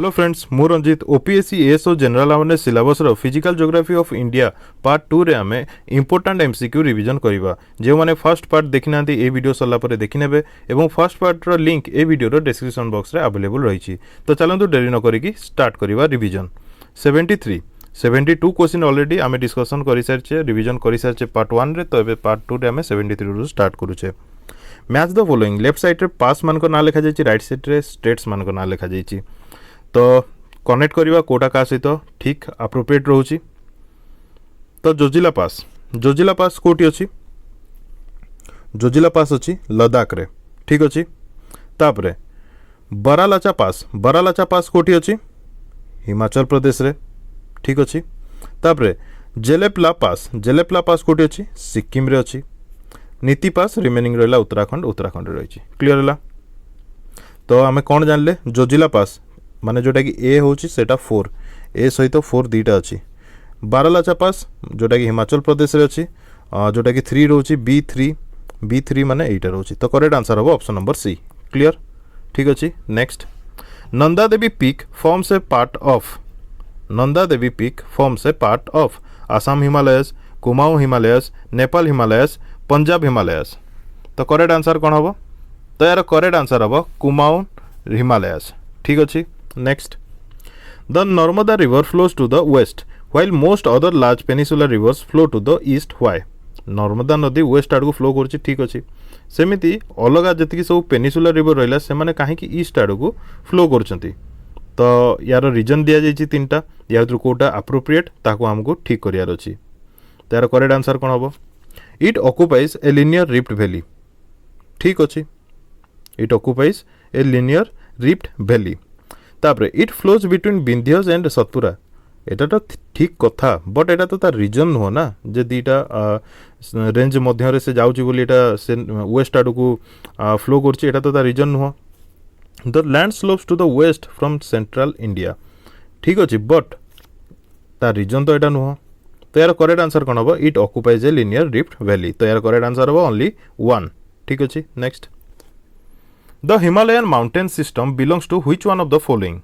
Hello friends मु Ranjit OPSC SO general awareness syllabus रो physical geography of India part 2 रे आमे इंपोर्टेंट एमसीक्यू रिवीजन करिबा जे माने फर्स्ट पार्ट देखि नांती ए वीडियो सरला परे देखि नेबे एवं फर्स्ट पार्ट रो लिंक ए वीडियो रो डिस्क्रिप्शन बॉक्स रे अवेलेबल रहिछि। तो चलंतु देरी न करिकि स्टार्ट करिबा रिवीजन। 73 72 क्वेश्चन ऑलरेडी आमे डिस्कशन करि सारछे रिवीजन करि सारछे पार्ट 1 रे। तो एबे पार्ट 2 रे आमे 73 रो स्टार्ट करूछे। Match the following left side रे पास मान को ना लिखा जायछि, राइट साइड रे स्टेट्स मान को ना लिखा जायछि। तो कनेक्ट करवा कोटा का सहित ठीक अप्रोप्रिएट रोची। तो जोजिला पास कोटी अच्छी, जोजिला पास अच्छी लद्दाख रे, ठीक अच्छी। तापरे बरालाचा पास कोटी अच्छी हिमाचल प्रदेश रे, ठीक अच्छी। तापरे जेलेपला पास कोटी अच्छी सिक्किम रे अच्छी। नीति पास रिमेनिंग रहा उत्तराखंड रही। क्लियर है। तो आम कौन जानले जोजिला पास माने जोटा कि ए होची सेटा 4 ए सहित 4 दीटा अच्छी। बारालाचा पास जोटा कि हिमाचल प्रदेश रे अच्छी, जोटा कि 3 रोची बी3 माने एटा रोची। तो करेक्ट आंसर हम ऑप्शन नंबर सी। क्लियर, ठीक अच्छी। Next Nanda Devi peak forms a part of Assam Himalayas, Kumaon Himalayas, Nepal Himalayas, Punjab Himalayas. तो करेक्ट आंसर कौन हम? तो यार करेक्ट आंसर हम कुमाऊं हिमालयस, ठीक अच्छी। Next, the Narmada river flows to the west while most other large peninsular rivers flow to the east. Why? Narmada नदी waste आड़ को फ्लो कर, ठीक अच्छे। सेमिति अलग जी सब पेनिसुलर रिवर रहा से मैंने कहीं ईस्ट आड़ को फ्लो कर। तो यार रीजन दि जाइए 3टा, या कौटा अप्रोप्रिएट ताको हमको ठीक करार अच्छी। तो यार करेक्ट आंसर कौन हम? It occupies a linear rift valley, ठीक अच्छे। It occupies a linear rift valley. तापरे it flows between Vindhyas and Satpura, एटा तो ठीक कथा, बट एटा तो तार रीजन नुह ना जे दीटा रेंज मध्य से जाउची बोली एटा से वेस्ट आड़ को फ्लो करची, एटा तो तार रीजन नुह। The land slopes to the west from central India, ठीक अच्छे, बट तार रीजन तो एटा नुह। तो यार करेक्ट आंसर कौन हम? It occupies a linear rift valley. तो यार करेक्ट आंसर हम ओनली 1, ठीक अच्छे। Next, the Himalayan mountain system belongs to which one of the following?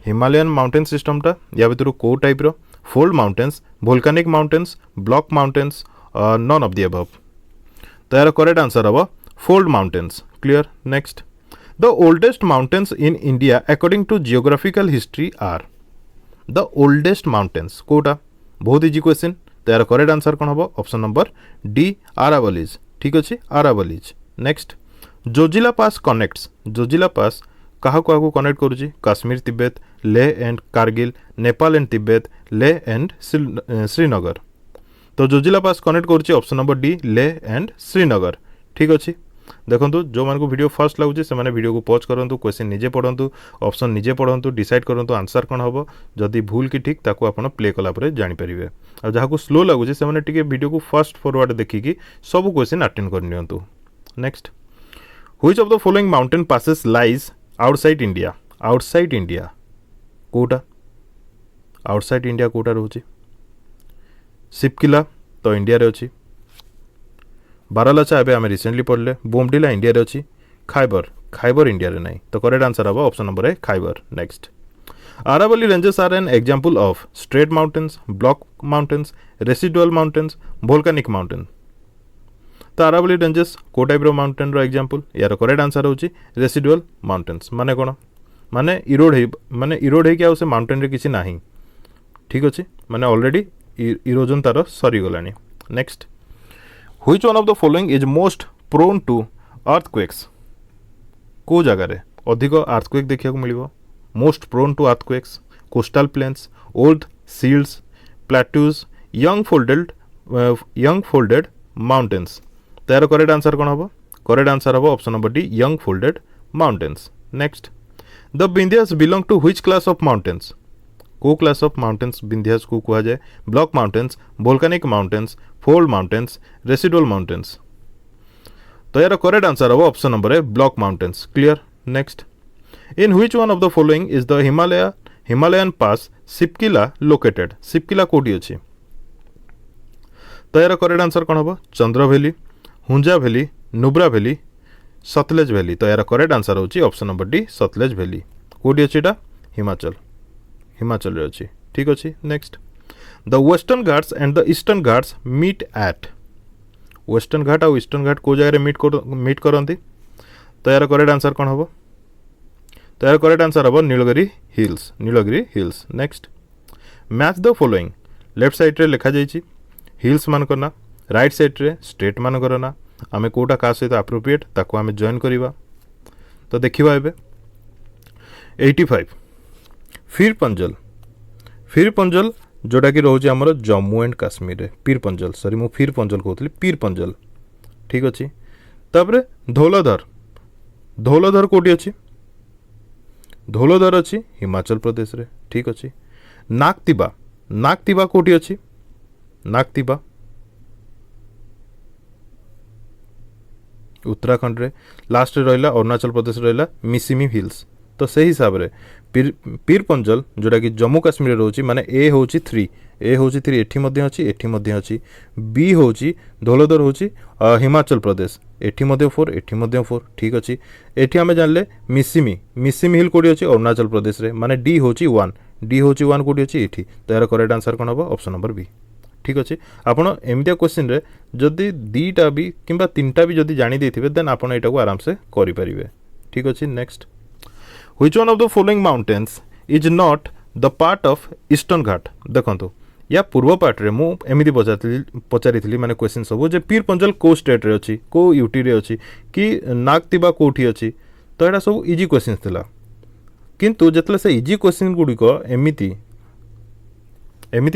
Himalayan mountain system टा या भितर को टाइप रो fold mountains, volcanic mountains, block mountains, none of the above. तो यार करेक्ट आंसर हम fold mountains. Clear. Next, the oldest mountains in India according to geographical history are. The oldest mountains कोटा, बहुत इजी क्वेश्चन। तो यार correct answer कौन हम? Option number D Aravallis, ठीक अच्छे, Aravallis. Next, Zojila pass connects, Zojila pass कहा कनेक्ट करुच्ची? Kashmir Tibet, Leh and Kargil, Nepal and Tibet, Leh and Srinagar. तो जोजिला पास कनेक्ट करुच्ची option number D Leh and Srinagar, ठीक अच्छे। देखो जो मान को वीडियो फर्स्ट लगुच से वीडियो को पॉज करूँ, क्वेश्चन निजे पढ़ु, ऑप्शन निजे पढ़ु, डिसाइड करूँ आंसर कौन हम। जदि भूल कि ठीक ताको आपण प्ले कलापर जानीपारे। आ जहाँ स्लो लगुच से वीडियो को फास्ट फॉरवर्ड देखिकी सब क्वेश्चन अटेंड करनियंतु। Next, Which of the following mountain passes lies outside India? Outside India कोटा, outside India कोटा रोची? सिपकिला तो इंडिया रे अच्छी। बारालाचा एबे आमे रिसेंटली पढ़ले। बोमडिला इंडिया रे अच्छी। खाइबर इंडिया रे नहीं। तो करेक्ट आंसर हम ऑप्शन नंबर है Khyber. Next, Aravalli ranges are an example of straight mountains, block mountains, residual mountains, volcanic mountain। तो अरावली रेंजेस को टाइप रो माउंटेन रो एग्जांपल। यार करेक्ट आंसर होची रेसिडुअल माउंटेन्स। माने कोन? माने इरोड है कि आउ से माउंटेन रे किछि नाही, ठीक अछि, माने ऑलरेडी इरोजन तार सरी गलानी। Next, which one of the following is most prone to earthquakes? को जगह रे अधिक अर्थक्वेक देखिया को मिलिबो? Most prone to earthquakes, coastal plains, old shields, plateaus, young folded mountains. तो यार करेक्ट आंसर कौन हम? करेक्ट आंसर हम option number D young folded mountains. Next, the Vindhyas belong to which class of mountains? को class of mountains Vindhyas को कहा जाए? Block mountains, volcanic mountains, fold mountains, residual mountains. तो यार करेक्ट आंसर हम ऑप्शन नंबर है block mountains. Clear. Next, in which one of the following is the Himalayan pass Shipkila located? Shipkila कोठी अछि? तो यार करेक्ट आंसर कौन हम? Chandra valley, Hunza valley, Nubra valley, Sutlej valley. तो यार करेक्ट आंसर होची option number D Sutlej valley. कोटी अछि एटा हिमाचल हिमाचल रे अछि ठीक अछि next the Western Ghats and the Eastern Ghats meet at Western Ghat और ईस्टर्न घाट को जगह मीट करती तो यार करेक्ट आंसर कौन हम तो यार करेक्ट आंसर हम Nilgiri hills next match the following left side रे लिखा जाइए हिल्स मान ना राइट साइड रे स्टेट मान ना आम कोटा का सहित एप्रोप्रिएट ताको आम जॉइन करवा तो देखा एबे 85 फिर पंजल जोटा कि रोचे आमर जम्मू एंड काश्मीर रे पीर पंजल सॉरी मु फिर पंजल कहूली पीर पंजल ठीक अच्छे तापर धौलधर कोटी अच्छी धौलधर अच्छी हिमाचल प्रदेश रे ठीक अच्छे नागतिबा कोटी अच्छी नागतिबा उत्तराखंड रे लास्ट रहा अरुणाचल प्रदेश रहा मिसिमी हिल्स तो से हिसाब रे पीर पंजल जोटा कि जम्मू काश्मीर रोची माने ए होची 3 एठी मध्ये अछि बी होची धौलधर होची हिमाचल प्रदेश एठी मध्ये 4 ठीक अछि एठी हमें जानले मिसिमी हिल कोडी अछि अरुणाचल प्रदेश रे माने डी होची 1 कोडी अछि एठी तो यार करेक्ट आंसर कोन हबो ऑप्शन नंबर बी ठीक अच्छे आपण एमतिया क्वेश्चन रे जदि दीटा भी किंबा तीनटा भी जदि जानी देथिबे देन आपण एटा को आराम से करि परिबे ठीक अच्छे next which one of the following mountains is not the part of Eastern Ghat देखंतु या पूर्व पार्ट रे मु एमिति पचारिथिली माने क्वेश्चन सब जे पीर पंजल को स्टेट रे अछि को यूटी रे अछि कि नागतिबा कोठी अछि तो एटा सब इजी क्वेश्चन थिला किंतु जतले से इजी क्वेश्चन गुडी को एमिति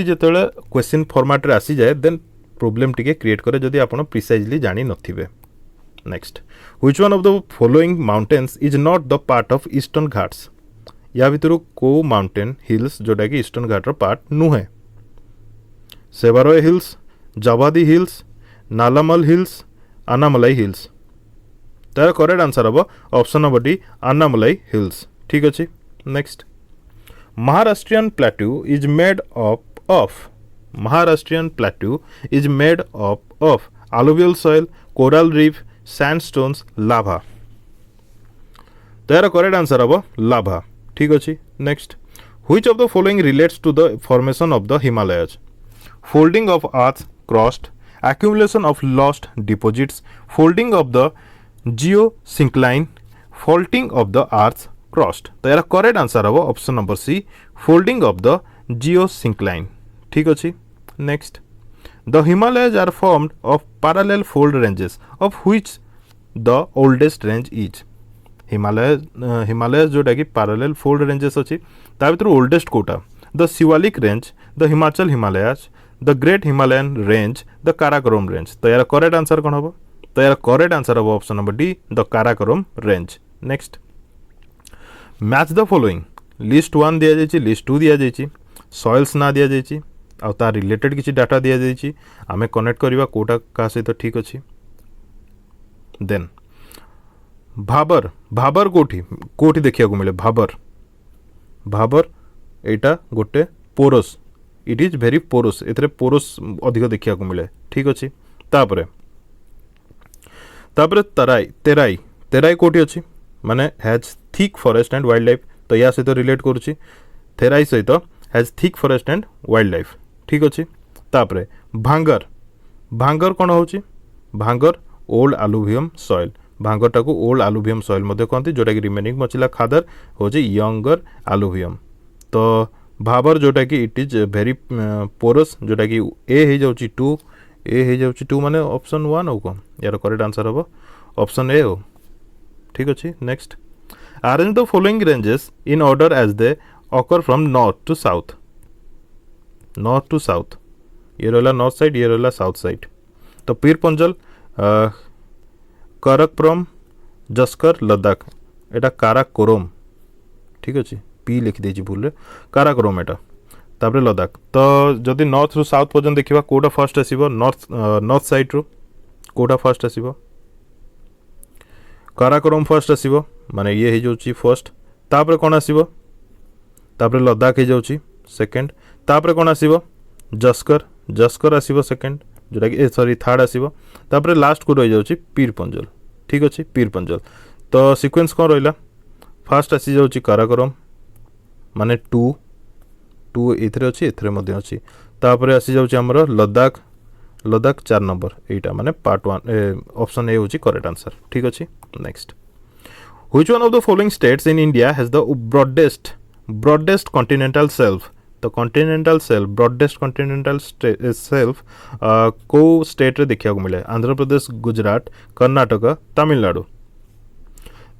जेतले क्वेश्चन फॉर्मेट रे आसी जाए देन प्रॉब्लम टिके क्रिएट करे जदि आपण प्रिसाइजली जानि नथिबे next which one of the following mountains is not the part of Eastern Ghats या भितर को माउंटेन हिल्स जोटा कि ईस्टर्न घाट रो पार्ट नुहे Shevaroy hills Javadi hills Nallamala hills Anamalai hills तार करेक्ट आंसर हम option number D Anamalai hills ठीक अच्छे next Maharashtrian plateau is made up of alluvial soil, coral reef, sandstones, lava. तार करेक्ट आंसर हम लाभा ठीक अच्छे next which of the following relates to the formation of the Himalayas folding of earth crust accumulation of lost deposits folding of the geosyncline faulting of the earth crust तो यार correct answer हम option number C folding of the geosyncline ठीक अच्छे next the Himalayas are formed of parallel fold ranges of which the oldest range is Himalaya जोटा कि parallel fold ranges अच्छी ता भीतर ओल्डेस्ट कोटा the Shivalik range the Himachal Himalayas the great Himalayan range the Karakoram range तो यार करेक्ट आंसर कौन हम तो यार करेक्ट आंसर हम option number D the Karakoram range next match the following list 1 दिया जाइए लिस्ट 2 दिया जाइए सॉइल्स ना दिया जाइए आ तार रिलेटेड किसी डाटा दिया जाइए आमे कनेक्ट करवा कोटा का सहित ठीक अच्छे देन भाबर कोठी देखिया को मिले भाबर एटा गोटे porous it is very porous एथरे पोरस अधिक देखिया को मिले ठीक अच्छे तापरे तेराई कोठी अच्छी माने has thick forest and wild life तो या सहित रिलेट करुच्ची तेराई सहित has thick forest and wild life ठीक अच्छे तापरे भांगर कौन होची भांगर ओल्ड आलुवियम सॉइल भांगरटा को ओल्ड आलुवियम सॉइल मध्य कहते जोटा कि रिमेनिंग बचिला खादर होची यंगर आलुवियम तो भाबर जोटा कि इट इज वेरी पोरस जोटा कि ए हो जाउची 2 माने ऑप्शन 1 हो को यार करेक्ट आंसर हो ऑप्शन ए हो ठीक अच्छे next arrange the following ranges in order as they occur from north to south ये रहा नॉर्थ साइड ये रहा साउथ साइड तो पीर पंजल करकप्रम जस्कर लद्दाख एटा काराकोरम ठीक अच्छे पी लिखी देची भूल काराकोरम एटा तापर लद्दाख तो जदि नॉर्थ रु साउथ पर्यंत देखा कोटा फर्स्ट आसीबो नॉर्थ साइड रू कोटा फर्स्ट आसीबो काराकोरम फर्स्ट आसीबो माने ये हे जाउची फर्स्ट तापर कोन आसीबो तापर लद्दाख हे जाउची सेकंड तापर कोन आसीबो जस्कर आसीबो सेकंड जोटा कि सॉरी थर्ड आसीबो तापर लास्ट को रही जाउची पीर पंजल ठीक अच्छे पीर पंजल तो सीक्वेंस कौन रहा फास्ट आसी जाउची काराकोरम माने 2 एथरे अछि एथरे मध्ये अछि तापर आसी जाउची हमर लद्दाख 4 नंबर एटा माने पार्ट 1 ऑप्शन ए होची करेक्ट आंसर ठीक अछि next which one of the following states in India has the broadest continental shelf तो continental shelf broadest continental shelf को स्टेट रे देखिया को मिले आंध्र प्रदेश गुजरात कर्नाटक तमिलनाडु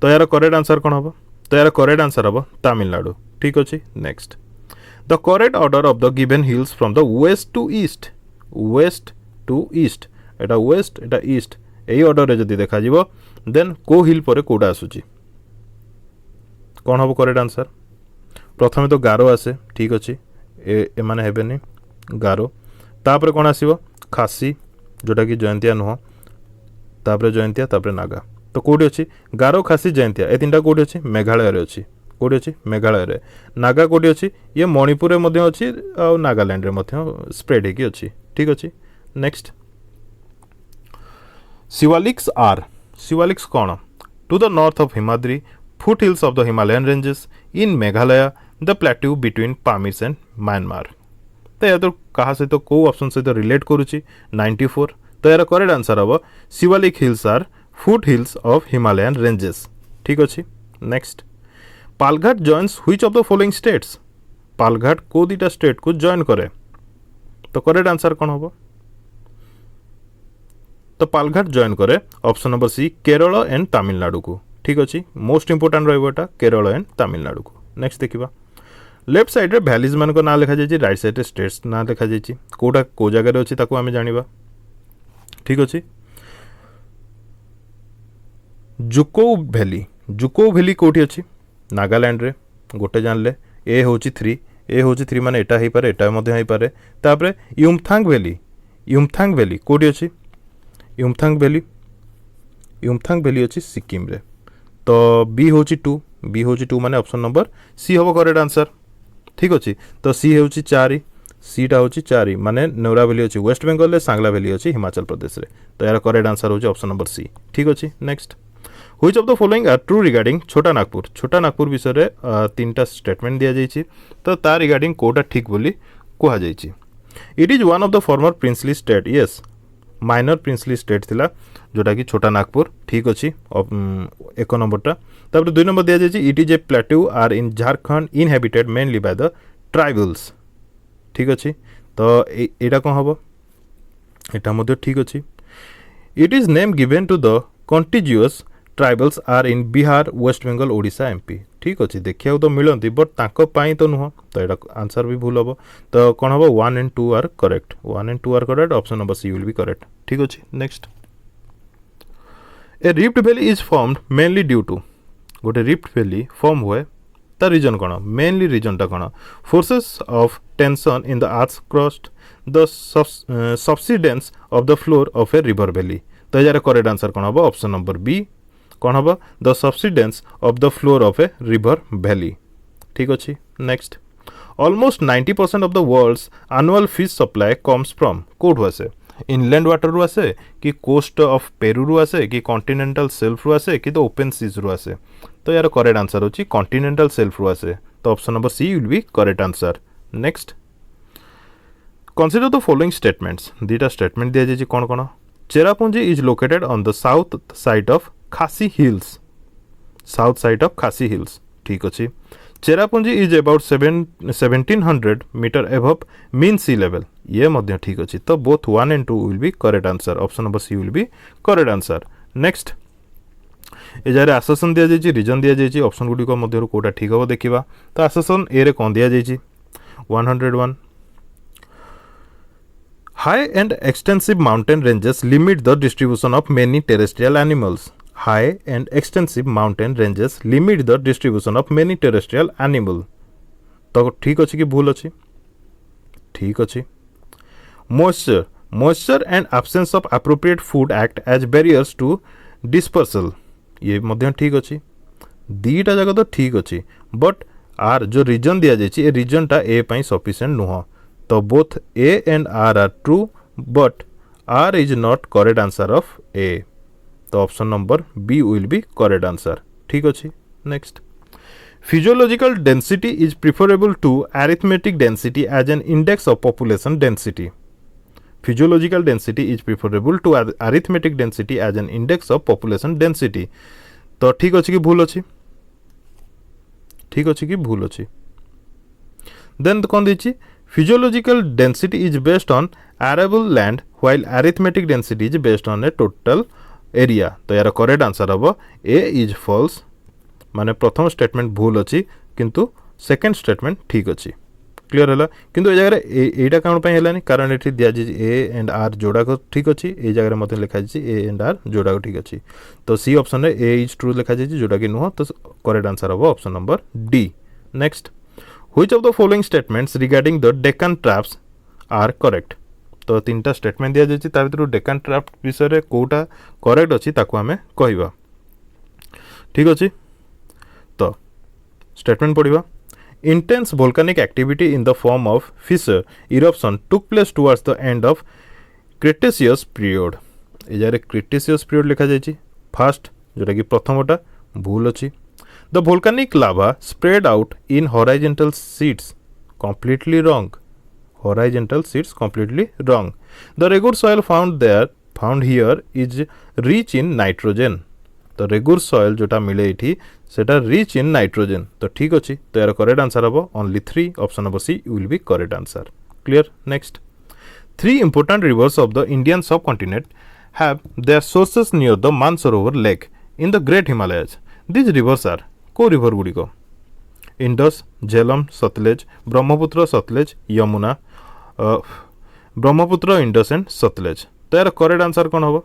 तो यार करेक्ट आंसर कोन हबो तो यार करेक्ट आंसर हबो तमिलनाडु ठीक अछि next the correct order of the given hills from the west to east एटा वेस्ट एटा ईस्ट एई ऑर्डर रे जदी देखा जीवो देन को हिल परे कोडा आसुची कोन हबो करेक्ट आंसर प्रथमे तो गारो आसे ठीक अछि ए माने हेबेनी गारो तापर कोन आसीबो खासी जोटा कि जयंतिया नुह तापर जयंतिया तापर नागा तो कोडी अछि गारो खासी जयंतिया ए तीनटा कोडी अछि मेघालय रे अछि कोडी अछि मेघालय रे नागा कोडी अछि ये मणिपुर रे मध्ये अछि आ नागालैंड रे मध्ये स्प्रेड हेकी अछि ठीक अछि नेक्स्ट शिवालिक्स कोन to the north of Himadri foothills of the Himalayan ranges in Meghalaya the plateau between Pamis and Myanmar तो या तो कहा से तो को ऑप्शन से तो रिलेट करूची 94 तो यार करेक्ट आंसर हबो Shivalik hills are foot hills of Himalayan ranges ठीक अछि next Palghat joins which of the following states Palghat को दीटा स्टेट को जॉइन करे तो करेक्ट आंसर कोन हबो तो पालघाट जॉइन करे option number C Kerala and Tamil Nadu को ठीक अछि मोस्ट इंपोर्टेंट रहबोटा केरल एंड तमिलनाडु को नेक्स्ट देखिबा लेफ्ट साइड रे वैलीज मान को ना लिखा जाय छी राइट साइड रे स्टेट्स ना लिखा जाय छी कोटा को जगह रे अछि ताको हमें जानिबा ठीक अछि जुको वैली कोठी अछि नागालैंड रे गोटे जानले ए होची 3 माने एटा हे पारे एटा मध्ये हे पारे तापरे युमथांग वैली कोठी अछि युमथांग वैली अछि सिक्किम रे तो बी होची 2 माने ऑप्शन नंबर सी होबो करेक्ट आंसर ठीक अछि तो सी होची 4 सीटा होची 4 माने नौरा वैली अछि वेस्ट बंगाल रे सांगला वैली अछि हिमाचल प्रदेश रे तो यार करेक्ट आंसर होची ऑप्शन नंबर सी ठीक अछि next which of the following are true regarding Chota Nagpur विषय रे तीनटा स्टेटमेंट दिया जायछि तो ता रिगार्डिंग कोटा ठीक बोली कोहा जायछि it is one of the former princely state yes minor princely state थिला जोटा कि छोटा नागपुर ठीक अछि एक नंबरटा तापर 2 नंबर दिया जायछि it is a plateau are in Jharkhand inhabited mainly by the tribals ठीक अछि तो एटा कोन हबो एटा मध्ये ठीक अछि it is name given to the contiguous tribals are in Bihar West Bengal Odisha MP ठीक अछि देखिया तो मिलंती बट ताको पाई तो नुह तो एटा आंसर भी भूल हबो तो कोन हबो 1 and 2 are correct option number C will be correct ठीक अछि next a rift valley is formed mainly due to गोटे रिफ्ट वैली फॉर्म हुए ता रीजन कोन मेनली रीजन ता कोन forces of tension in the earth crust the subsidence of the floor of a river valley तो यार correct answer कोन हबो ऑप्शन नंबर बी कोन हबो the subsidence of the floor of a river valley ठीक अछि next almost 90% of the world's annual fish supply comes from कोड वासे इनलैंड वाटर रु आसे कि कोस्ट ऑफ पेरू रु आसे कि कॉन्टिनेंटल शेल्फ रु आसे कि द ओपन सीज रु आसे तो यार करेक्ट आंसर होची कॉन्टिनेंटल शेल्फ रु आसे तो option number C will be correct answer next consider the following statements दीटा स्टेटमेंट दिया जाय कोन कोन Cherrapunji is located on the south side of Khasi hills ठीक अछि Cherrapunji is about 1700 metre above mean sea level ये मध्य ठीक अछि तो both 1 and 2 will be correct answer option number C will be correct answer next ए जारे आसेसन दिया जायछि रीजन दिया जायछि ऑप्शन गुडी को मध्य कोटा ठीक हो देखिबा तो आसेसन ए रे कोन दिया जायछि 101 High and extensive mountain ranges limit the distribution of many terrestrial animals. High and extensive mountain ranges limit the distribution of many terrestrial animals. तो ठीक अछि कि भूल अछि ठीक अछि moisture and absence of appropriate food act as barriers to dispersal ये मध्य ठीक अछि दीटा जगह तो ठीक अछि बट आर जो रीजन दिया जायछि ए रीजन टा ए पई सफिशिएंट नुह तो both A and R are true but R is not correct answer of A तो option number B will be correct answer ठीक अछि next Physiological density is preferable to arithmetic density as an index of population density. Physiological density is preferable to arithmetic density as an index of population density. तो ठीक अच्छी कि भूल अच्छी ठीक अच्छी कि भूल अच्छी देन कौन दीची physiological density is based on arable land while arithmetic density is based on a total area. तो यार करेक्ट आंसर हम ए इज फॉल्स माने प्रथम स्टेटमेंट भूल अच्छी किंतु सेकंड स्टेटमेंट ठीक अच्छी क्लियर है किंतु ए जगह एटा कौन पे हेलानी कारण एठी दिया जी ए एंड आर जोड़ा को ठीक अच्छी ए जगह मते लिखा जी ए एंड आर जोड़ा को ठीक अच्छी तो सी ऑप्शन रे ए इज ट्रू लिखा जी जोड़ा कि नुह तो करेक्ट आंसर हम option number D next which of the following statements regarding the Deccan traps are correct तो तीनटा स्टेटमेंट दिया जायछि ता भितर डेक्कन ट्रैप विषय रे कोटा करेक्ट अछि ताको हमें कहबा ठीक अछि तो statement पढ़िबा intense volcanic activity in the form of fissure eruption took place towards the end of Cretaceous period. एजारे Cretaceous period लिखा जायछि फर्स्ट जोटा कि प्रथमटा भूल अछि the volcanic lava spread out in horizontal sheets completely wrong horizontal sheets completely wrong the regular soil found here is rich in nitrogen तो regur soil जोटा मिले इठी सेटा rich in nitrogen तो ठीक अच्छी तो यार करेक्ट आंसर हम only 3 option number C will be correct answer clear next 3 important rivers of the Indian subcontinent have their sources near the Mansarovar lake in the Great Himalayas. These rivers are को river गुड़ी को Indus Jhelum Sutlej Brahmaputra Sutlej Yamuna Brahmaputra Indus and Sutlej तो यार correct answer कौन हम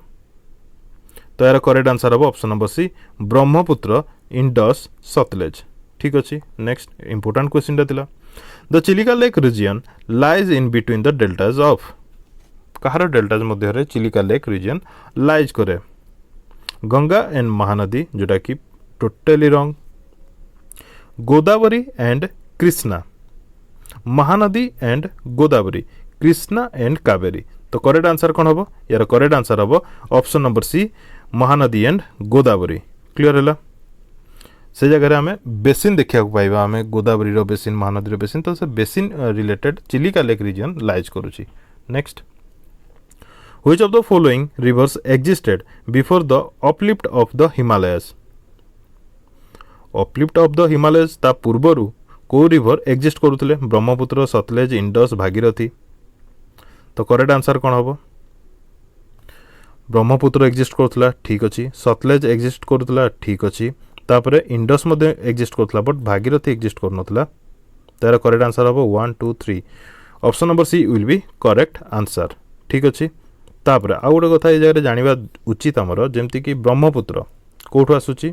तो यार correct answer हम option number C Brahmaputra Indus Sutlej ठीक अच्छे नेक्स्ट इंपोर्टाट क्वेश्चन था the Chilika lake region lies in between the deltas of कहार डेल्टाज मध्य चिलिका लेक रिजियन लाइज करे गंगा एंड महानदी जोटा कि totally wrong Godavari and Krishna Mahanadi and Godavari Krishna and Kaveri तो करेक्ट आंसर कौन हम यार करेक्ट आंसर हम option number C Mahanadi and Godavari clear है से जगह आम बेसिन देखा पाइबा आम गोदावरी बेसिन महानदी बेसिन तो से basin related Chilika lake region lies करुची next which of the following rivers existed before the uplift of the Himalayas uplift of the Himalayas ता पूर्वरु को रिवर एग्जिस्ट करुले ब्रह्मपुत्र सतलेज इंडस भागीरथी तो करेक्ट आंसर कौन हम ब्रह्मपुत्र एग्जिस्ट करुला ठीक अच्छी सतलेज एग्जिस्ट करुला ठीक अच्छी तापर इंडस मध्य एग्जिस्ट करुला बट भागीरथी एग्जिस्ट करुनथला तार करेक्ट आंसर हम 1 2 3 option number C will be correct answer ठीक अच्छी तापर आउ गोटे कथा जगह जाना उचित आमर जमती कि ब्रह्मपुत्र कौटू आसूची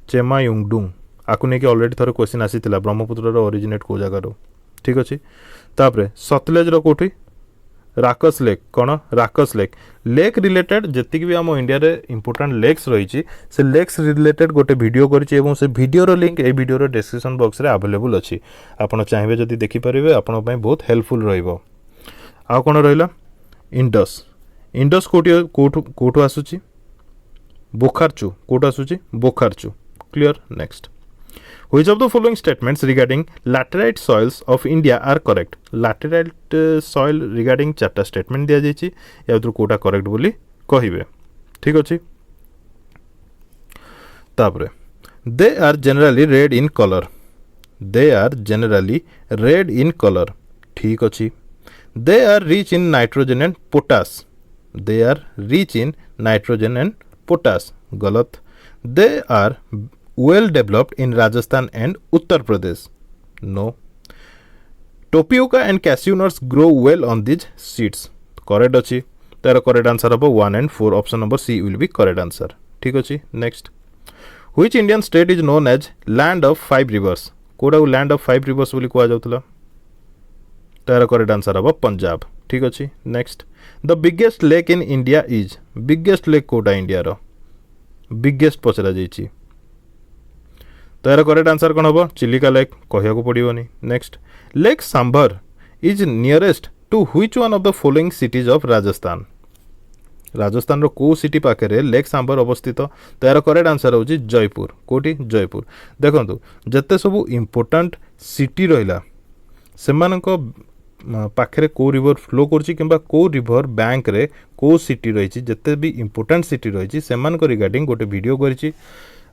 चेमायुंगडुंग आपको नहीं अलरेडी थोड़े क्वेश्चन आसीला ब्रह्मपुत्र ओरिजिनेट को जगार ठीक अच्छे तापर सतलेज कौटी राकस लेक कौन राकस लेक लेक रिलेटेड जी भी आम इंडिया रे इंपोर्टाट लेक्स रही से लेक्स रिलेटेड गोटे वीडियो कर वीडियो लिंक ए वीडियो डिस्क्रिप्शन बॉक्स रे अवेलेबल अच्छी आपड़ चाहिए जदि देखिपारे आपण बहुत हेल्पफुल रहिबो आ कौन रहा इंडस इंडस कौटू आसूची बोखारचू कौटू आसूची बोखारचू clear next Which of the following statements regarding laterite soils of India are correct? Laterite soil regarding चार्टा statement दिया जायछि या तो कोटा correct बोली कहिबे ठीक अछि तापरे they are generally red in color they are generally red in color ठीक अछि they are rich in nitrogen and potash they are rich in nitrogen and potash गलत they are well developed in Rajasthan and Uttar Pradesh. No. Tapioca and cashew nuts grow well on these seeds. Correct अच्छी तार correct answer हम 1 and 4 option number C will be correct answer. ठीक अच्छी next. Which Indian state is known as land of 5 rivers? Koda land of 5 rivers बोली कहा जाउतला तार correct answer हम पंजाब ठीक अच्छी next. The biggest lake in India is biggest lake कोड़ा India रो biggest पचरा जाइछि तो यार करेक्ट आंसर कौन हम चिलिका लेक कहया पड़ोनी next lake Sambhar is nearest to which one of the following cities of Rajasthan Rajasthan रो को सिटी पाखे लेक सांबर अवस्थित तो यार करेक्ट आंसर होची जयपुर कोटी जयपुर देखंतु जत्ते सब इम्पोर्टेंट सिटी रहिला सेमानक पाखे को रिवर फ्लो करछि किंबा को रिवर बैंक रे को सिटी रही जिते भी इम्पोर्टेंट सिटी रही से रिगार्डिंग गोटे वीडियो करिछि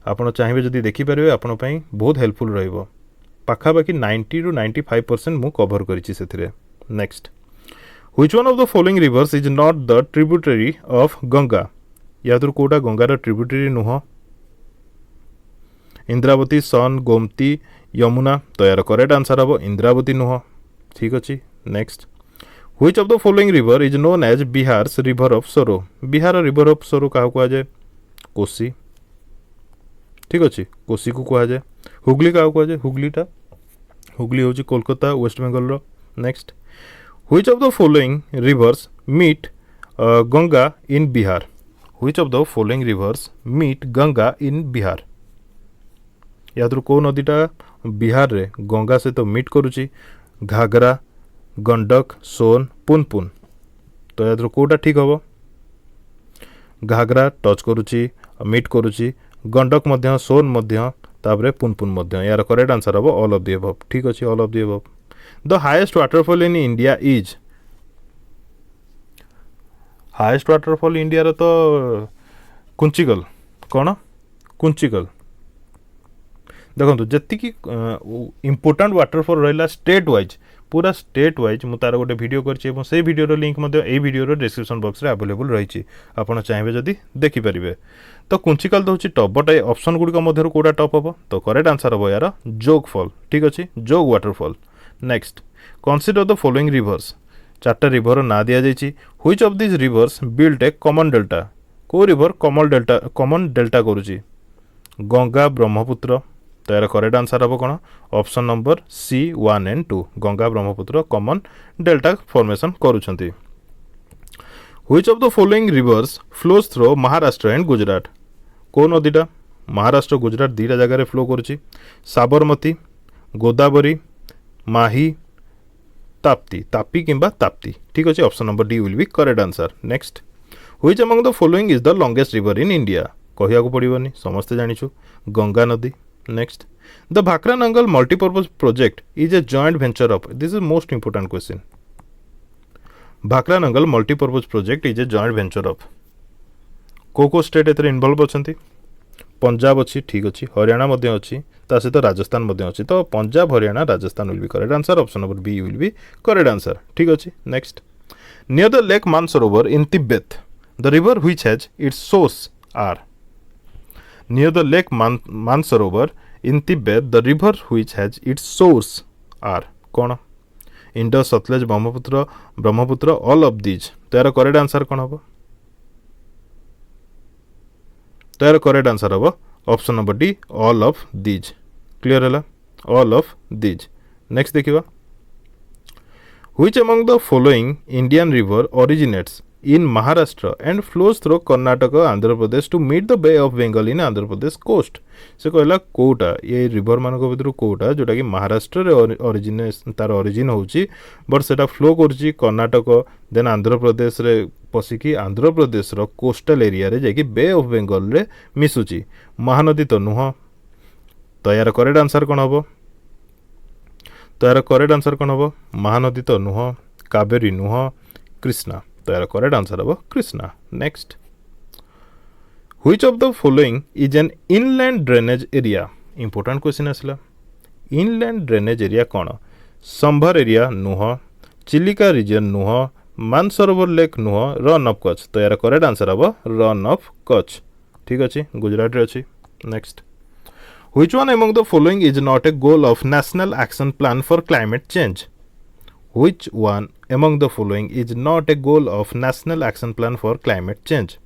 आपण चाहिए जदि देखि परिबे आपण पई बहुत हेल्पफुल रहइबो पाखापाखि 90 to 95% मु कवर करिछि सेथिरे next which one of the following rivers is not the tributary of Ganga यादुर कोटा गंगार ट्रिब्यूटरी नुह इंद्रावती सन गोमती यमुना तो यार करेक्ट आंसर हबो इंद्रावती नुह ठीक अछि next which of the following river is known as Bihar's river of sorrow Bihar river of सरो का कुआ जाय कोसी ठीक अछि कोसी को कुआ जाय हुगली का कुआ जाय हुगली होची कोलकाता वेस्ट बंगाल रो next which of the following rivers meet Ganga in Bihar which of the following rivers meet Ganga in Bihar यादर को नदीटा बिहार रे गंगा से तो मीट करुची घाघरा गंडक सोन पुनपुन तो यादर कोटा ठीक हबो घाघरा टच करुची मीट करुची गंडक मध्य सोन मध्य तापरे पुनपुन मध्य यार करेक्ट आंसर हबो ऑल ऑफ द अबव ठीक अछि all of the above the highest waterfall in India is highest waterfall India रो तो कुंचिकल कौन कुंचिकल देखो जी इम्पोर्टाट वाटरफॉल रहा स्टेट वाइज पूरा स्टेट वाइज मुझे तार गोटे वीडियो कर से video link video description box रे अवेलेबल रही आपड़ चाहिए जदि देखिपारे तो कुंचिकल तो टॉप बट ऑप्शन गुड़िक मध्य कौटा टॉप हम तो करेक्ट आंसर हम यार जोग फॉल ठीक अच्छे Jog waterfall next consider the following rivers चार्टा रिवर ना दि जाइए which of this rivers built a common delta को रिवर कॉमन डेल्टा करुच्ची गंगा ब्रह्मपुत्र तो यार करेक्ट आंसर हम कौन option number C 1 and 2 Ganga Brahmaputra common delta formation करुछंती which of the following rivers flows through Maharashtra and Gujarat को नदीटा महाराष्ट्र गुजरात दीटा जगह फ्लो करुच्ची साबरमती गोदावरी माही ताप्ती तापी किंबा ताप्ती ठीक अच्छे option number D will be correct answer next which among the following is the longest river in India कहया पड़ोनी समस्ते जानिछु गंगा नदी next the भाकरानंगल multipurpose project is a joint venture of this is most important question भाकरानंगल multipurpose project is a joint venture of को state एथरे involve अछंती Punjab अच्छी ठीक अच्छी हरियाणा मध्य अच्छी ता सहित राजस्थान मध्य अच्छी तो Punjab Haryana Rajasthan will be correct answer option number B will be correct answer ठीक अच्छी next near the lake Mansarovar in Tibet the river which has its source are near the lake Mansarovar in Tibet the river which has its source are कौन Indus Sutlej Brahmaputra all of these तो यार correct answer कौन हम तो यार correct answer हम option number D all of these clear है all of these next देखिबा which among the following Indian river originates in Maharashtra and flows through Karnataka, Andhra Pradesh to meet the Bay of Bengal in Andhra Pradesh coast. से कहला कोटा ये river मान भर कोटा जोटा कि महाराष्ट्र तार ओरिजिन होची बट सेटा फ्लो करची कर्नाटक देन आंध्र प्रदेश रे पसिकी आंध्र प्रदेश रो कोस्टल एरिया रे जाकी बे ऑफ बेंगल रे मिसुची महानदी तो नुह तो यार करेक्ट आंसर कौन हम तो यार करेक्ट आंसर कौन हम महानदी तो नुह कावेरी नुह कृष्णा तो यार करेक्ट आंसर हम Krishna next which of the following is an inland drainage area important question आसला इनलैंड ड्रेनेज एरिया कौन संभर एरिया नुह चिलिका रीजन नुह मानसरोवर लेक नुह रन ऑफ कच्छ तो यार करेक्ट आंसर हम रन ऑफ कच्छ ठीक अच्छे गुजरात रे अच्छी next which one among the following is not a goal of national action plan for climate change Which one among the following is not a goal of National Action Plan for Climate Change?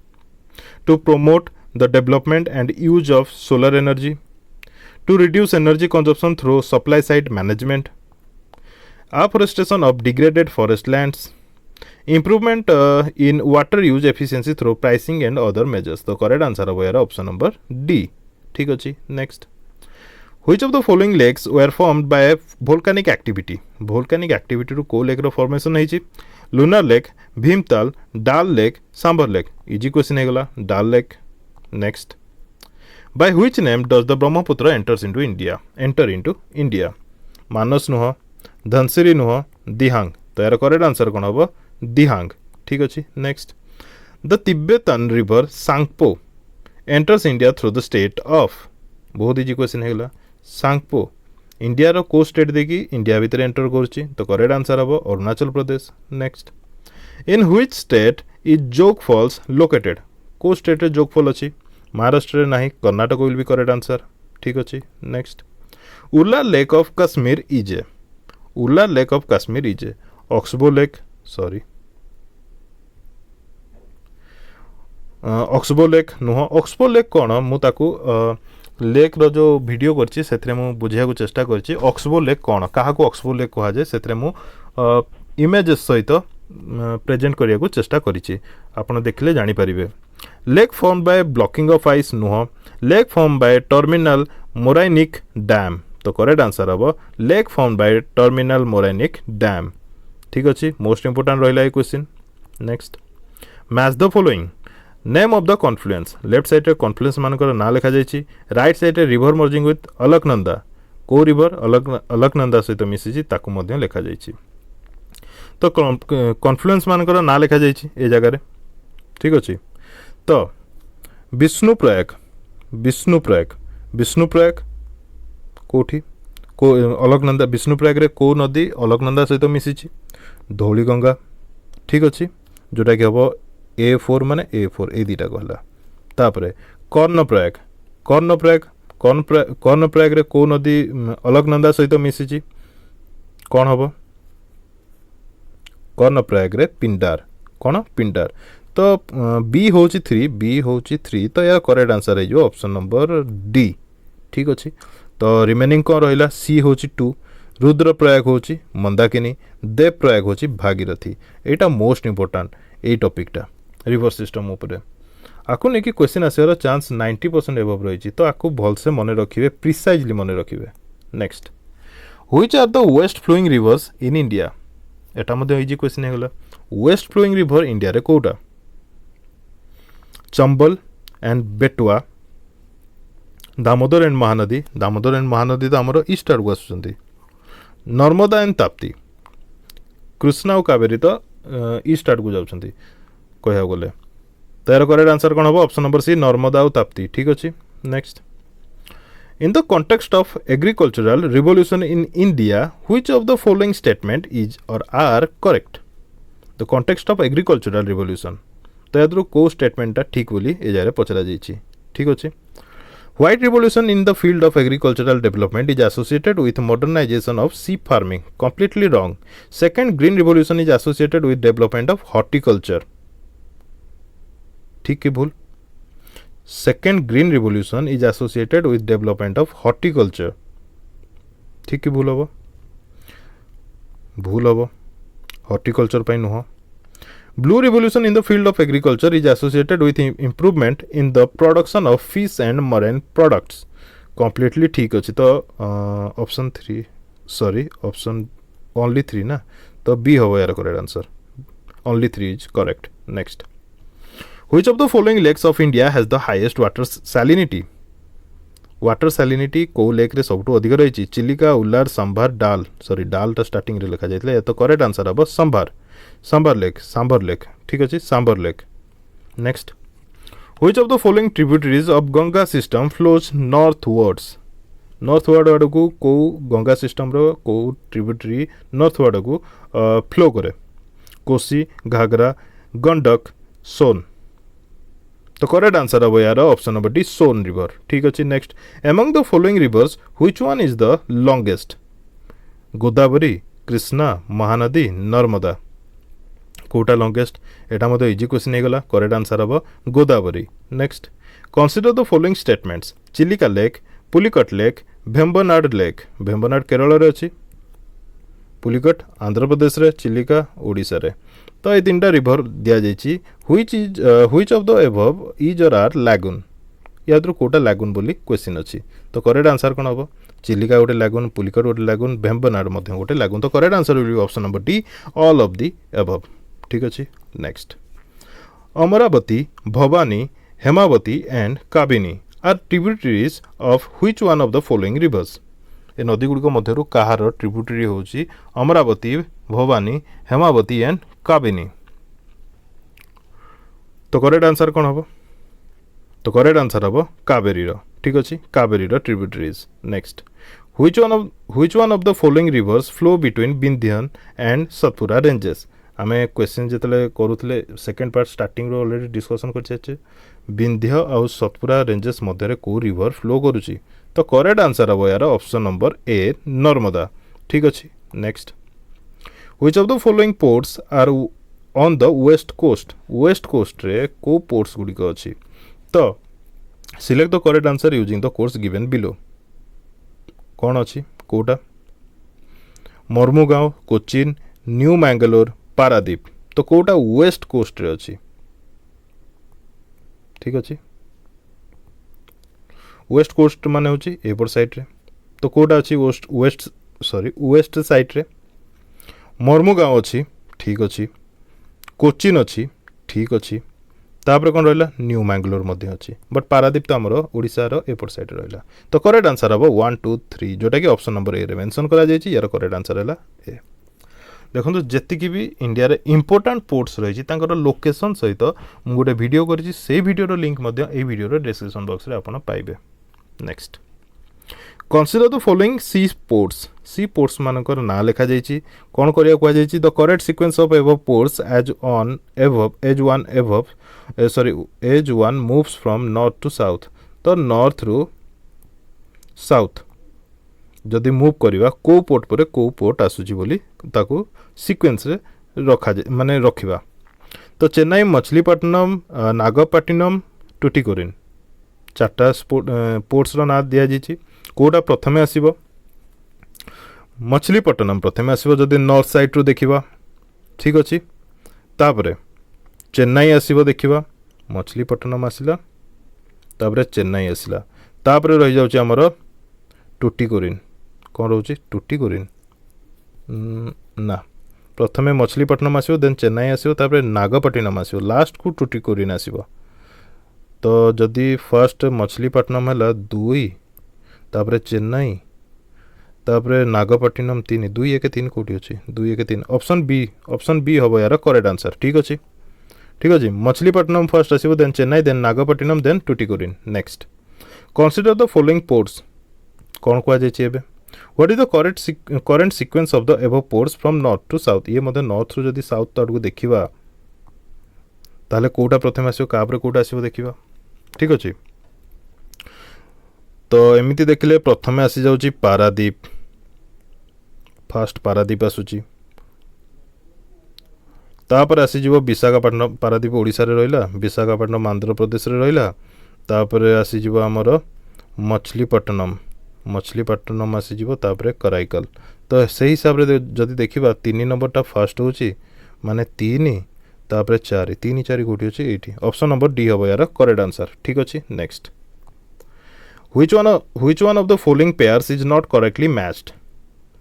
To promote the development and use of solar energy, to reduce energy consumption through supply side management, afforestation of degraded forest lands, improvement in water use efficiency through pricing and other measures. The correct answer is option number D. ठीक अच्छी next. Which of the following lakes were formed by a volcanic activity? Volcanic activity ru को lake ro formation होइछि Lonar lake, Bhimtal, Dal lake, Sambhar lake easy question हेगला Dal lake next by which name does the Brahmaputra enter into India Manas नुह धनसिरी नुह दिहांग तो यार correct answer कौन हम दिहांग ठीक अच्छे next the Tibetan river Tsangpo enters India through the state of बहुत इजी क्वेश्चन हेगला सांगपो इंडिया रो को स्टेट देखी इंडिया भितर एंटर करुच्ची तो करेक्ट आंसर हम Arunachal Pradesh next in which state is Jog falls located को स्टेट रे जोग फॉल अच्छी महाराष्ट्र रे नाही Karnataka will be correct answer ठीक अच्छे next Wular lake of Kashmir is oxbow lake sorry oxbow lake नुह ऑक्सबो लेक कौन मुझे लेक रो जो वीडियो करछि सेथरे मु बुझिया को चेष्टा करछि ऑक्सबो लेक कौन क्या ऑक्सबो लेक कहा जाए सेथरे मु इमेजेस सहित प्रेजेंट करिया को चेष्टा करिछि आपण देखले जानि परिबे lake form by blocking of ice नुह lake form by terminal morainic dam तो करेक्ट आंसर हम lake form by terminal morainic dam ठीक अच्छे मोस्ट इंपोर्टेंट रहा है question next match the following name of the confluence left side रे confluence मानकर ना लिखा जाइछि राइट साइड रे रिवर मर्जिंग विथ अलकनंदा को रिवर अलकनंदा सहित मिसिछि ताकू मध्य लिखा जाइछि तो कॉन्फ्लुएंस मानकर ना लिखा जाइछि ए जगह रे ठीक अछि तो विष्णुप्रयाग कोठी को अलकनंदा विष्णुप्रयाग रे को नदी अलकनंदा सहित मिसिछि धौलीगंगा ठीक अच्छे जोटा कि हम A4 माने A4 ए दुटा कहला तापरे कर्णप्रयाग रे को नदी अलकनंदा सहित मिसिछि कौन हम कर्णप्रयाग रे पिंडार कौन पिंडार तो बी होची 3 तो यार करेक्ट आंसर है जो ऑप्शन नंबर डी ठीक अच्छे तो रिमेनिंग कौन रहा सी होची 2 रुद्रप्रयाग होची मंदाकिनी देवप्रयाग होची भागीरथी एटा मोस्ट इंपोर्टेंट ए टॉपिकटा रिवर सिस्टम उपरे आकु नहीं कि क्वेश्चन आसार चांस 90% एबव रही तो आकु भलसे मन रखिए प्रिसाइजली मन रखिए next which are the west flowing rivers in India एटा मध्ये इजी क्वेश्चन हेगला वेस्ट फ्लोइंग रिवर इंडिया रे कोटा चंबल एंड बेटवा दामोदर एंड महानदी तो आमर ईस्ट आड़ आसुचंती नर्मदा एंड ताप्ती कृष्णा और कावेरी तो ईस्ट आड़ को जाउछंती कहया गले तार करेक्ट आंसर कौन हम ऑप्शन नंबर सी नर्मदा और ताप्ती ठीक अच्छे next in the context of agricultural revolution in India which of the following statement is और are correct the context of agricultural revolution तो याद को स्टेटमेंटा ठीक बोली ए जाय पचरा जाइछि ठीक अच्छे White revolution in the field of agricultural development is associated with modernization of sheep farming. Completely wrong. Second green revolution is associated with development of horticulture. ठीक है भूल. Second green revolution is associated with development of horticulture. ठीक है भूल हबो. भूल हबो. Horticulture पाई नुह. Blue revolution in the field of agriculture is associated with improvement in the production of fish and marine products. Completely ठीक अच्छे तो ऑप्शन 3 सॉरी ऑप्शन ओनली 3 ना तो बी होगा यार correct answer only 3 is correct next which of the following lakes of India has the highest water salinity को lake रे सबटू अधिक रही चिलिका उल्लार सांभार डाल सॉरी डाल टा स्टार्टिंग रे लिखा जाइतले तो करेक्ट आंसर हम सांभार लेक ठीक अच्छे Sambhar lake next which of the following tributaries of Ganga system flows northward आड़ को गंगा सिस्टम रो को ट्रिब्यूटरी नॉर्थवर्ड को फ्लो करे कोसी घाघरा गंडक सोन तो करेक्ट आंसर हम यार option number D Son river ठीक अच्छे next among the following rivers which one is the longest Godavari Krishna Mahanadi Narmada कोटा लॉन्गेस्ट एटा मतो इजी क्वेश्चन हेगला करेक्ट आंसर हम Godavari next consider the following statements Chilika lake Pulicat lake Vembanad Kerala रे अछि पुलिकट आंध्र प्रदेश रे चिलिका ओडिशा रे तो ये तीनटा रिवर दिया जाइछि which of the above is और आर लागून याद्रु कोटा लागून बोली क्वेश्चन अछि तो करेक्ट आंसर कोन हबो चिलिका गोटे लागून, पुलिकट गोटे लागून, भेम्बनाड गोटे लागून। तो correct answer will be option number D, all of the above. ठीक अच्छे। Next, Amaravati, Bhavani, Hemavati and Kabini are tributaries of which one of the following rivers. ए नदी गुड़िक मध्य कहार ट्रिब्यूटरी होची अमरावती, भवानी, हेमावती एंड काबिनी। तो करेक्ट आंसर कौन हम? तो करेक्ट आंसर हम कावेरी। ठीक अच्छे, Kaveri tributaries. Next, which one of the following rivers flow between Vindhyan and Satpura ranges. आमे क्वेश्चन जिते करूले second part starting already discussion कर विंध्य आउ सतपुरा रेंजेस मध्य को रिवर फ्लो करुच्ची। तो करेक्ट आंसर हम यार ऑप्शन नंबर ए, नर्मदा। ठीक अच्छे। Next, which of the following ports are on the west coast. West coast रे को पोर्ट्स गुड़िक अच्छी। तो select the correct answer using the codes given below. कौन अच्छी कोटा? मर्मुगांव, कोचिन, न्यू मैंगलोर, पारादीप। तो कोटा वेस्ट कोस्ट रे अच्छी। ठीक अच्छे। वेस्ट कोस्ट मान हूँ एपट साइड रे। तो कोटा अच्छी वेस्ट साइड रे। मर्मुगांव अच्छी। ठीक अच्छी। कोचिन अच्छी। ठीक अच्छी। तापर कौन रहा? न्यू मैंगलोर मध्य अच्छी। बट पारादीप तो आमर ओडिशार एपट साइड रहा। तो करेक्ट आंसर हम 1 2 3 जोटा कि ऑप्शन नंबर ए रे मेंशन करा जायछि। यार करेक्ट आंसर है ए। देखो जेतिकी भी इंडिया रे इंपोर्टेंट पोर्ट्स रही लोकेशन सहित मुझे गोटे वीडियो करी से वीडियो लिंक ए वीडियो डिस्क्रिप्शन बॉक्स रे आपण पाइबे। Next, consider the following sea ports. Sea ports मानकर ना लिखा जायछि। कौन करिया कुआ जायछि? The correct sequence of above ports as one moves from north to south. तो नॉर्थ रु साउथ जदि मूव करवा को पोर्ट पर को पोर्ट आसुची बोली ताकू सीक्वेंस रे रखा माने रखिबा। तो चेन्नई, मछलीपट्टनम, नागपट्टिनम, टुटिकोरिन चार्टा पोर्ट्स रो ना दिया जायछि। कोटा प्रथमे आसीबो? मछलीपट्टनम प्रथमे आसीबो जदि नॉर्थ साइड रो देखिबा। ठीक अछि। तापरे चेन्नई आसीबो देखिबा। मछलीपट्टनम आसिला, तापरे चेन्नई आसिला, तापरे रहि जाउछि हमर टुटिकोरिन। कौन रोचे? टुटिकोरिन ना, प्रथमे मछलीपट्टनम आसिबो, देन चेन्नई आसिबो, तापरे नागपट्टिनम आसिबो, लास्ट को टुटिकोरिन आसिबो। तो जदि फर्स्ट मछलीपट्टनम है 2, तापरे चेन्नई, तापरे नागपट्टिनम 3, 2 1 3 कोटी अच्छी 2 1 3 ऑप्शन बी हम यार करेक्ट आंसर। ठीक अच्छे। ठीक अच्छे। मछलीपट्टनम फर्स्ट आसिबो, then Chennai, then Nagapattinam, then Tuticorin. Next, consider the following ports. कौन कुआ जायछि एबे? What is the current sequence of the above ports from north to south. ये मते नॉर्थ रु जदि साउथ आड़ को देखिबा ताले कोटा प्रथम आसिबो, काबरे कोटा आसिबो देखिबा। ठीक अच्छे। तो एमिति देखिले प्रथमे आसी जाउछि पारादीप। फास्ट पारादीप आसुची, तापर आसी जीवो विशाखापट्टनम। पारादीप ओडिशा रे रहिला, विशाखापट्टनम आंध्र प्रदेश रे रहिला, तापर आसी जीवो हमर मछलीपट्टनम आसी जीवो, तापर कराईकल। तो से हिसाब रे जदि देखिबा 3 नंबरटा फास्ट होची माने 3, तापर 4 3 4 कोटी होची एठी। ऑप्शन नंबर डी हबो यार करेक्ट आंसर। ठीक अछि। Next, which one of the following pairs is not correctly matched.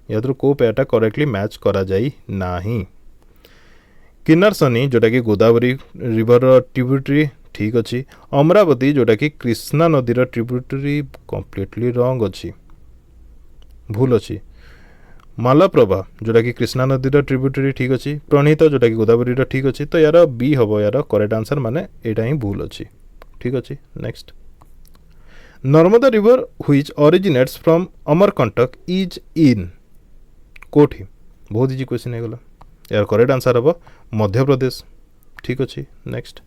याद को पेयरटा करेक्टली मैच करा जाई नाही। किन्नरसनी जोटा कि गोदावरी रिवर ट्रिब्यूटरी। ठीक अच्छी। अमरावती जोटा कि कृष्णा नदीर ट्रिब्यूटरी कम्प्लीटली रॉन्ग अच्छी, भूल अच्छी। मालाप्रभा जोटा कि कृष्णा नदीर ट्रिब्यूटरी। ठीक अच्छी। प्रणीत जोटा कि गोदावरी। ठीक अच्छी। तो यार बी हम यार करेक्ट आंसर माने एटा ही भूल अच्छी। ठीक अच्छी। Next, Narmada river which originates from Amarkantak is in कोठी। बहुत इजी क्वेश्चन है गला। यार करेक्ट आंसर हम मध्य प्रदेश। ठीक अच्छे। Next,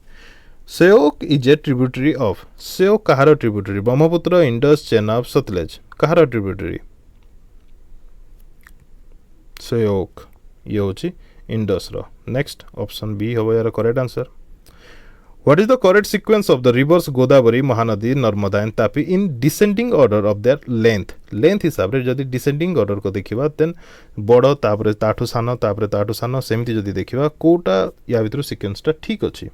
Shyok is a tributary of. Shyok कहार ट्रिब्यूटरी? ब्रह्मपुत्र, इंडस, चेनाब, सतलेज। कहार ट्रिब्यूटरी? सेओक ये होची इंडस रो। नेक्स्ट, ऑप्शन बी हम यार correct answer. What is the correct sequence of the rivers Godavari, Mahanadi, Narmada and Tapi in descending order of their length हिसाब रे जदि डिसेंडिंग ऑर्डर को देखिबा देन बड़, तापरे ताठू सान सेमती जदि देखिबा कोटा या भितर सीक्वेंसटा ठीक अछि।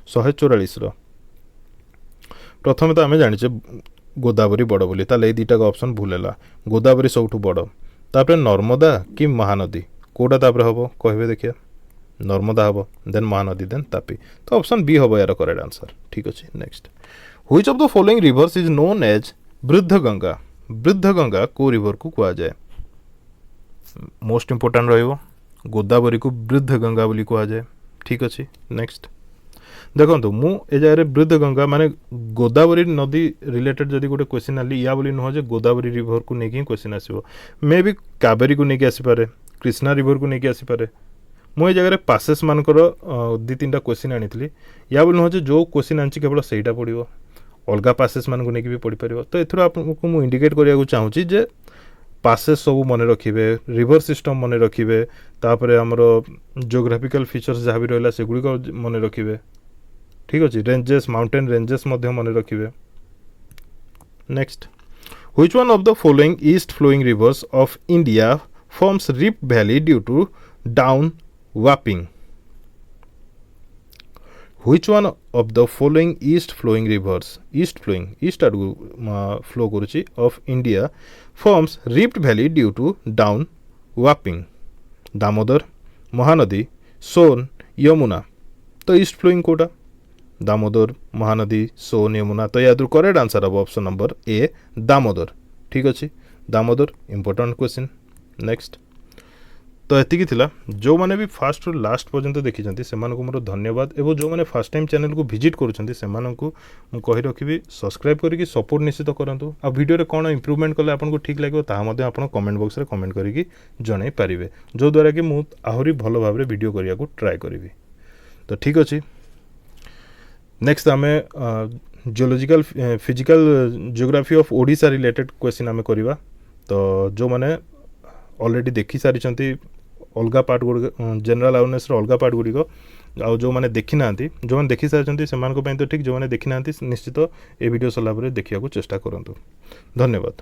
144 रो प्रथम तो आम जाने गोदावरी बड़ बोली ताले दुटा ऑप्शन भूल है गोदावरी सब बड़ तापर नर्मदा कि महानदी कोटा तापर हम कहे देखिए नर्मदा हम देन महानदी देन तापी तो ऑप्शन बी हम यार करेक्ट आंसर ठीक अच्छे next which of the following rivers is known as Vriddha Ganga को रिवर को कह जाए मोस्ट इंपोर्टेंट रहिबो गोदावरी को वृद्ध गंगा बोली कह जाए ठीक अच्छे नेक्स्ट देखो मु ए जगह वृद्ध गंगा माने गोदावरी नदी रिलेटेड जदि गोटे क्वेश्चन आली या बोली नुह जे गोदावरी रिवर को लेकिन क्वेश्चन आसो मे भी कावेरी को लेकिन आसीपे कृष्णा रिवर को लेकिन आसीपे मुझे जगह पासेस मानकर दी तीन क्वेश्चन आनी या बोली नुह जे जो क्वेश्चन आनी केवल सहीटा पड़ो अलग पासेस मान को लेकिन भी पढ़ी पार तो एथर आपको मुझे इंडिकेट करने चाहूँगी जे पासेस सब मन रखिए रिवर सिस्टम मन रखिए तापर आमर जियोग्राफिकल फीचर्स जहाँ भी रहा से गुड़िक मन रखिए ठीक अच्छे रेंजेस माउंटेन रेंजेस मन रखिए next which one of the following east flowing rivers of India forms rift valley due to down warping Which one of the following east flowing rivers east आड़ फ्लो करुच्ची of India forms rift valley due to down wapping Damodar Mahanadi Son Yamuna तो east flowing कोटा दामोदर महानदी सोन यमुना तो या correct answer हम option number A Damodar ठीक अच्छे Damodar important question next तो एतिकी थिला जो माने भी फास्ट रु लास्ट पर्यंत देखी से मोर धन्यवाद एवं जो माने फर्स्ट टाइम चैनल को विजिट करूँ कही रखी सब्सक्राइब करके सपोर्ट निश्चित करूँ आ वीडियो कौन इम्प्रूवमेंट कले आपको ठीक लगे आप कमेंट बॉक्स रे कमेंट करके जन पारे जो द्वारा कि मुझे आहरी भल भाव वीडियो करने को ट्राए करी तो ठीक अच्छे नेक्स्ट आम geological physical geography of Odisha related question आम करवा तो जो मैंने ऑलरेडी देखी सारी अलग पार्ट गुड़ जनरल अवेयरनेस अलग पार्ट गुड़िक आ जो मैंने देखी ना जो मैंने देखी सारी से तो ठीक जो मैंने देखी ना निश्चित ए वीडियो सरला देखा चेष्टा करूँ धन्यवाद।